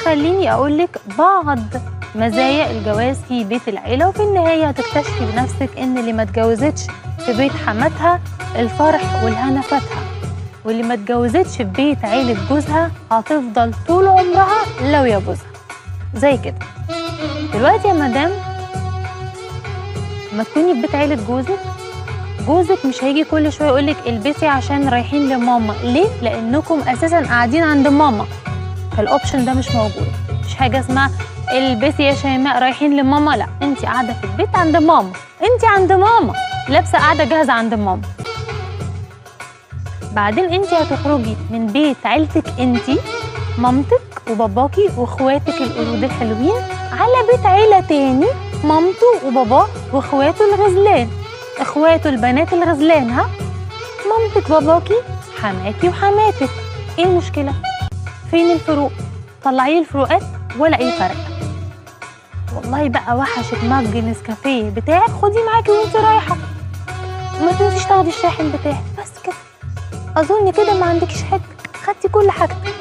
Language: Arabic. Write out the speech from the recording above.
خليني أقولك بعض مزايا الجواز في بيت العيلة، وفي النهاية هتكتشفي بنفسك إن اللي ما اتجوزتش في بيت حماتها الفرح والهنا فاتها، واللي ما اتجوزتش في بيت عيلة جوزها هتفضل طول عمرها لو يا جوزها. زي كده دلوقتي يا مدام لما تكوني في بيت عيلة جوزك مش هيجي كل شويه يقولك البسي عشان رايحين لماما. ليه؟ لانكم اساسا قاعدين عند ماما، فالاوبشن ده مش موجود. مش حاجه اسمها البسي يا شيماء رايحين لماما، لا، انت قاعده في البيت عند ماما، انت عند ماما لابسه قاعده جاهزه عند ماما. بعدين انت هتخرجي من بيت عيلتك، انت مامتك وباباكي واخواتك القرود الحلوين، على بيت عيله تاني مامته وباباه واخواته الغزلان، اخواته البنات الغزلان. ها، مامتك باباكي حماكي وحماتك. ايه المشكله؟ فين الفروق؟ طلعي الفروقات ولا اي فرق. والله بقى وحشك مج نسكافيه بتاعك، خدي معاكي وانت رايحه، وما تنسيش تاخدي الشاحن بتاعك. بس كده، اظن كده ما عندكش حاجه، خدتي كل حاجتك.